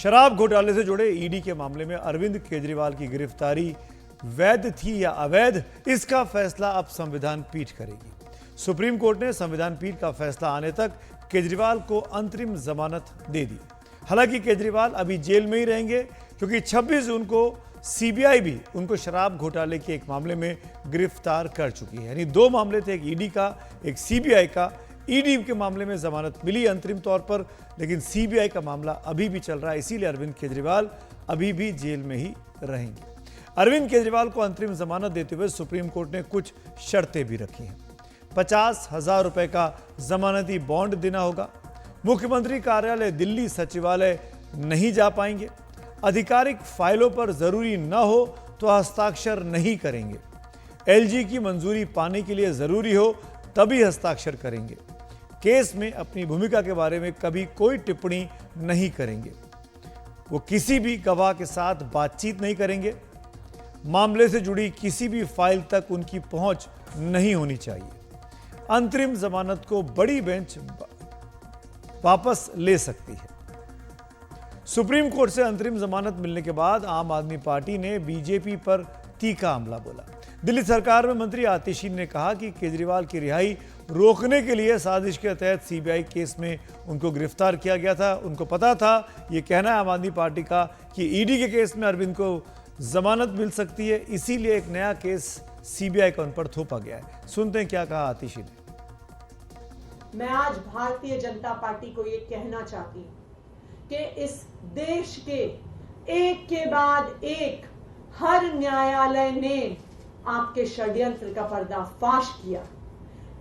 शराब घोटाले से जुड़े ईडी के मामले में अरविंद केजरीवाल की गिरफ्तारी वैध थी या अवैध, इसका फैसला अब संविधान पीठ करेगी। सुप्रीम कोर्ट ने संविधान पीठ का फैसला आने तक केजरीवाल को अंतरिम जमानत दे दी। हालांकि केजरीवाल अभी जेल में ही रहेंगे क्योंकि 26 जून को सीबीआई भी उनको शराब घोटाले के एक मामले में गिरफ्तार कर चुकी है। यानी दो मामले थे, एक ईडी का, एक सीबीआई का। ईडी के मामले में जमानत मिली अंतरिम तौर पर, लेकिन सीबीआई का मामला अभी भी चल रहा है, इसीलिए अरविंद केजरीवाल अभी भी जेल में ही रहेंगे। अरविंद केजरीवाल को अंतरिम जमानत देते हुए सुप्रीम कोर्ट ने कुछ शर्तें भी रखी हैं। 50,000 रुपए का जमानती बॉन्ड देना होगा। मुख्यमंत्री कार्यालय दिल्ली सचिवालय नहीं जा पाएंगे। आधिकारिक फाइलों पर जरूरी न हो तो हस्ताक्षर नहीं करेंगे। एलजी की मंजूरी पाने के लिए जरूरी हो तभी हस्ताक्षर करेंगे। केस में अपनी भूमिका के बारे में कभी कोई टिप्पणी नहीं करेंगे। वो किसी भी गवाह के साथ बातचीत नहीं करेंगे। मामले से जुड़ी किसी भी फाइल तक उनकी पहुंच नहीं होनी चाहिए। अंतरिम जमानत को बड़ी बेंच वापस ले सकती है। सुप्रीम कोर्ट से अंतरिम जमानत मिलने के बाद आम आदमी पार्टी ने बीजेपी पर तीखा हमला बोला। दिल्ली सरकार में मंत्री आतिशी ने कहा कि केजरीवाल की रिहाई रोकने के लिए साजिश के तहत सीबीआई केस में उनको गिरफ्तार किया गया था। उनको पता था, ये कहना है आम आदमी पार्टी का, कि ईडी के केस में अरविंद को जमानत मिल सकती है, इसीलिए एक नया केस सीबीआई का उन पर थोपा गया है। सुनते हैं क्या कहा आतिशी ने। मैं आज भारतीय जनता पार्टी को ये कहना चाहती हूं कि इस देश के एक के बाद एक हर न्यायालय ने आपके षड्यंत्र का पर्दाफाश किया।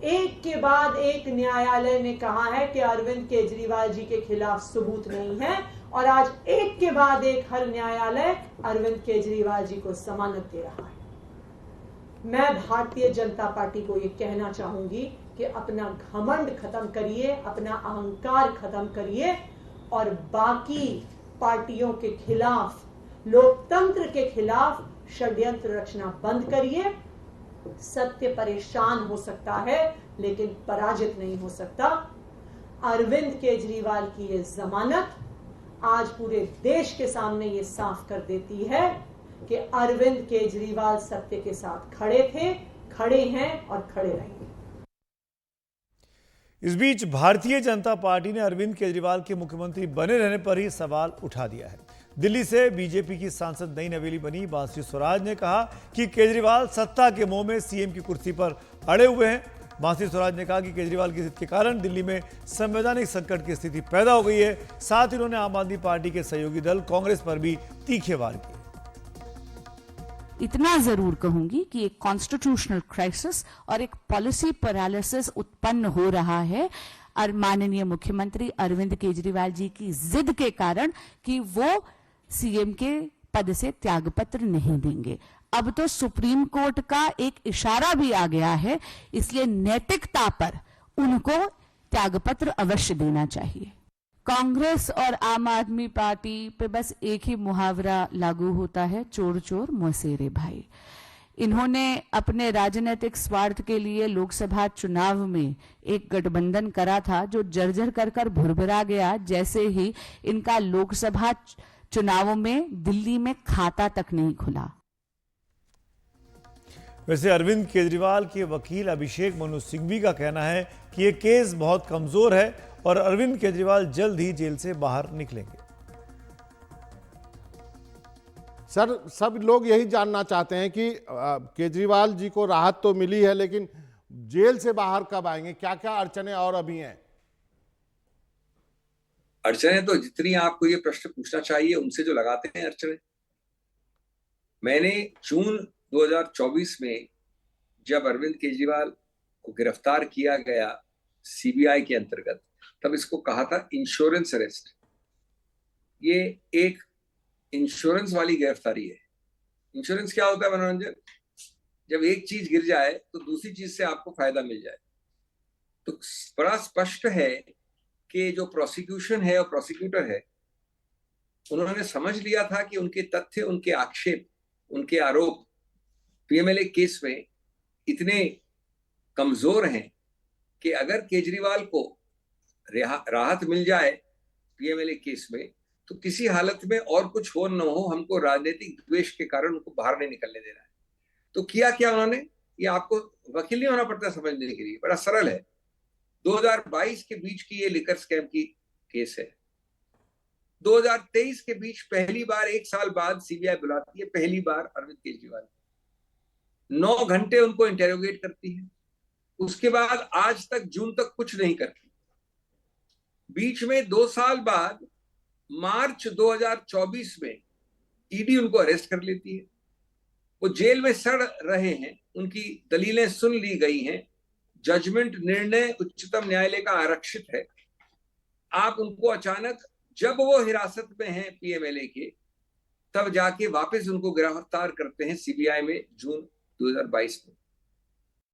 एक के बाद एक न्यायालय ने कहा है कि अरविंद केजरीवाल जी के खिलाफ सबूत नहीं है, और आज एक के बाद एक हर न्यायालय अरविंद केजरीवाल जी को जमानत दे रहा है। मैं भारतीय जनता पार्टी को यह कहना चाहूंगी कि अपना घमंड खत्म करिए, अपना अहंकार खत्म करिए, और बाकी पार्टियों के खिलाफ, लोकतंत्र के खिलाफ षड्यंत्र रचना बंद करिए। सत्य परेशान हो सकता है लेकिन पराजित नहीं हो सकता। अरविंद केजरीवाल की ये जमानत आज पूरे देश के सामने ये साफ कर देती है कि अरविंद केजरीवाल सत्य के साथ खड़े थे, खड़े हैं और खड़े रहेंगे। इस बीच भारतीय जनता पार्टी ने अरविंद केजरीवाल के मुख्यमंत्री बने रहने पर ही सवाल उठा दिया है। दिल्ली से बीजेपी की सांसद नई नवेली बनी बांसुरी स्वराज ने कहा कि केजरीवाल सत्ता के मोह में सीएम की कुर्सी पर अड़े हुए हैं। बांसुरी स्वराज ने कहा कि केजरीवाल की जिद के कारण दिल्ली में संवैधानिक संकट की स्थिति पैदा हो गई है। साथ ही उन्होंने आम आदमी पार्टी के सहयोगी दल कांग्रेस पर भी तीखे वार किए। इतना जरूर कहूंगी कि एक कॉन्स्टिट्यूशनल क्राइसिस और एक पॉलिसी पैरालिसिस उत्पन्न हो रहा है और माननीय मुख्यमंत्री अरविंद केजरीवाल जी की जिद के कारण कि वो सीएम के पद से त्यागपत्र नहीं देंगे। अब तो सुप्रीम कोर्ट का एक इशारा भी आ गया है, इसलिए नैतिकता पर उनको त्यागपत्र अवश्य देना चाहिए। कांग्रेस और आम आदमी पार्टी पे बस एक ही मुहावरा लागू होता है, चोर चोर मौसेरे भाई। इन्होंने अपने राजनीतिक स्वार्थ के लिए लोकसभा चुनाव में एक गठबंधन करा था जो जर्जर कर भुरभुरा गया जैसे ही इनका लोकसभा चुनावों में दिल्ली में खाता तक नहीं खुला। वैसे अरविंद केजरीवाल के वकील अभिषेक मनु सिंघवी का कहना है कि यह केस बहुत कमजोर है और अरविंद केजरीवाल जल्द ही जेल से बाहर निकलेंगे। सर, सब लोग यही जानना चाहते हैं कि केजरीवाल जी को राहत तो मिली है, लेकिन जेल से बाहर कब आएंगे? क्या क्या अड़चने और अभी हैं? अड़चने तो जितनी आपको ये प्रश्न पूछना चाहिए उनसे जो लगाते हैं अड़चने। मैंने जून 2024 में जब अरविंद केजरीवाल को गिरफ्तार किया गया सीबीआई के अंतर्गत, तब इसको कहा था इंश्योरेंस अरेस्ट। ये एक इंश्योरेंस वाली गिरफ्तारी है। इंश्योरेंस क्या होता है मनोरंजन? जब एक चीज गिर जाए तो दूसरी चीज से आपको फायदा मिल जाए। तो बड़ा स्पष्ट है कि जो प्रोसिक्यूशन है और प्रोसिक्यूटर है, उन्होंने समझ लिया था कि उनके तथ्य, उनके आक्षेप, उनके आरोप पीएमएलए केस में इतने कमजोर हैं कि अगर केजरीवाल को राहत मिल जाए पीएमएलए केस में, तो किसी हालत में और कुछ हो न हो, हमको राजनीतिक द्वेष के कारण उनको बाहर नहीं निकलने देना है। तो किया क्या उन्होंने, ये आपको वकील नहीं होना पड़ता समझने के लिए, बड़ा सरल है। 2022 के बीच की ये लिकर स्कैम की केस है। 2023 के बीच पहली बार 1 साल बाद सीबीआई बुलाती है, पहली बार अरविंद केजरीवाल 9 घंटे उनको इंटेरोगेट करती है। उसके बाद आज तक जून तक कुछ नहीं करती। बीच में 2 साल बाद मार्च 2024 में ईडी उनको अरेस्ट कर लेती है। वो जेल में सड़ रहे हैं, उनकी दलीलें सुन ली गई हैं, जजमेंट निर्णय उच्चतम न्यायालय का आरक्षित है। आप उनको अचानक जब वो हिरासत में हैं पीएमएलए के, तब जाके वापस उनको गिरफ्तार करते हैं सीबीआई में जून 2022 में।